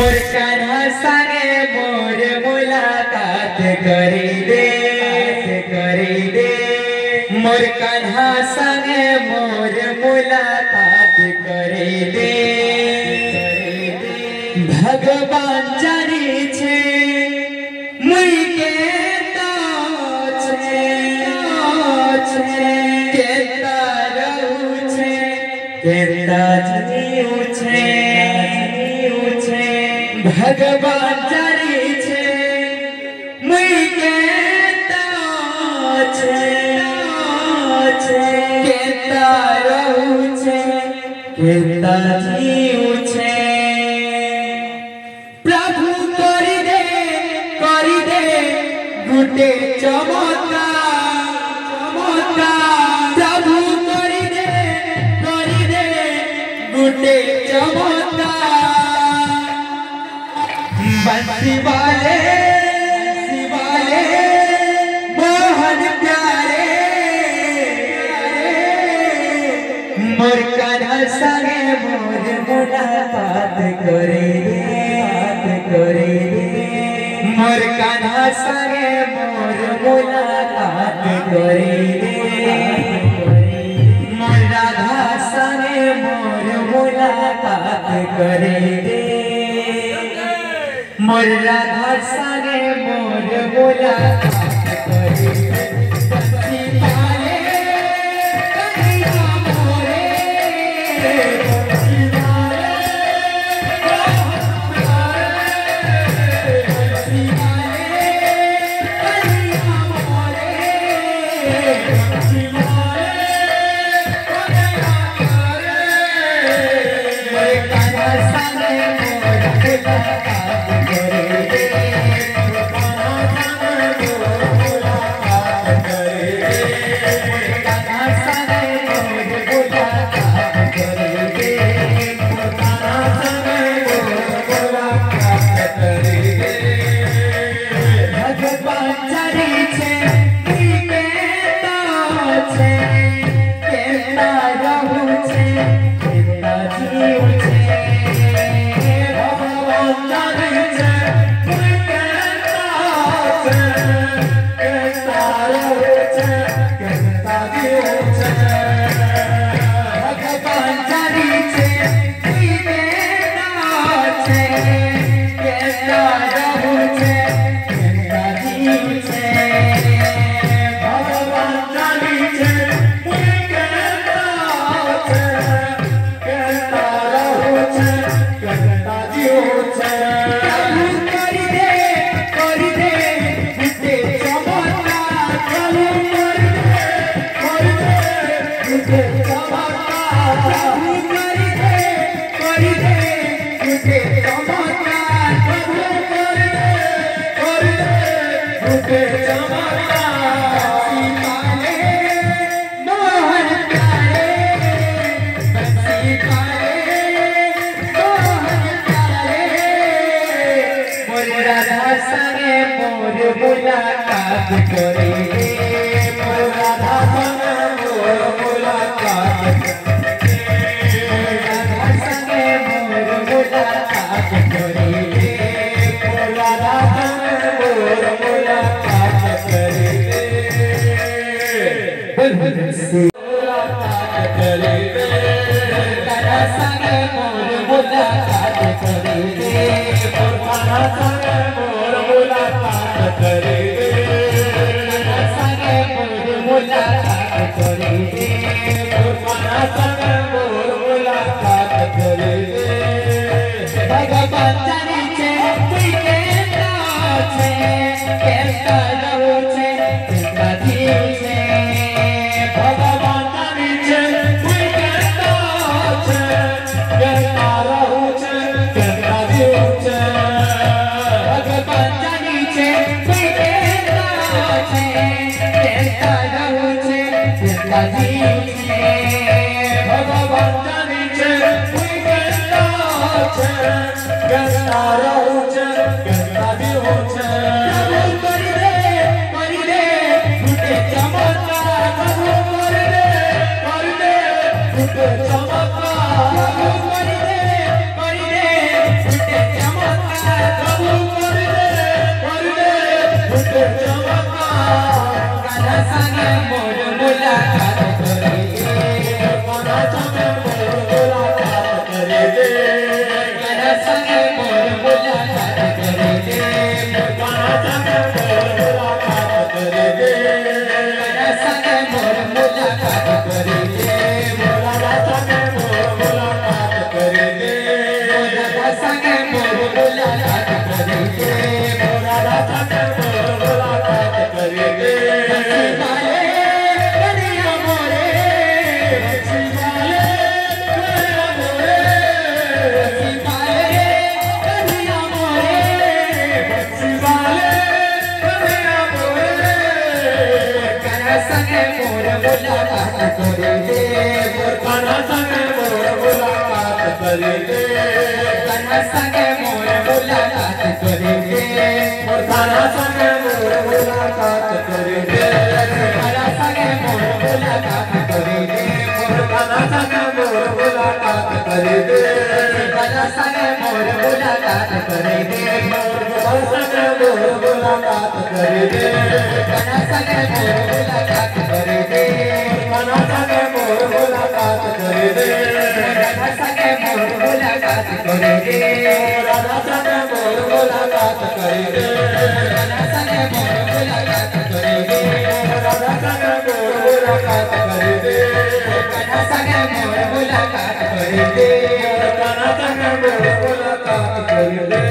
मोर कान्हा संगे मोर मुलाकात करी दे मोर कान्हा संगे मोर मुलाकात करी दे भगवान जानी छे मुई केता रहू छे केता जीव छे भगवान जानी छे मुई केता रहू छे केता जीव छे प्रभु करी दे गुटे चमत्कार प्रभु करी दे गुटे चमत्कार बंसी वाले मोहन प्यारे मोर कान्हा संगे मोर मुलाकात करे मोर कान्हा संगे मोर मुलाकात करे मोर राधा संगे मोर मुलाकात करे मोर राधा संगे मोर मुलाकात करे मुलाकात करे मोर राधा संगे मोर मुलाकात राधा संगे मोर मुलाकात करे मोर राधा संगे मोर मुलाकात करे मुलाकात करे राधा संगे मोर मुलाकात करे मोर राधा संगे मोर मुलाकात करे भगवान जानी छे तुई केता रहू छे केता जीव छे भगवान जानी छे तुई केता रहू छे केता जीव छे भगवान जानी छे तुई केता रहू छे केता जीव छे भगवान जानी छे तुई केता रहू छे केता जीव छे प्रभु करी दे मुलाकात करे दे कान्हा संगे मोर मुलाकात करे दे कान्हा संगे मोर मुलाकात करे दे कान्हा संगे मोर मुलाकात करे दे कान्हा संगे मोर मुलाकात करे दे कान्हा संगे मोर मुलाकात करे दे कान्हा संगे मोर मुलाकात करे दे कान्हा संगे मोर मुलाकात करे दे कान्हा संगे मोर मुलाकात करे दे कान्हा संगे मोर मुलाकात करे दे कान्हा संगे मोर मुलाकात करे दे कान्हा संगे मोर मुलाकात करे दे कान्हा संगे मोर मुलाकात करे दे कान्हा संगे मोर मुलाकात करे दे कान्हा संगे मोर मुलाकात करे दे कान्हा संगे मोर मुलाकात करे दे।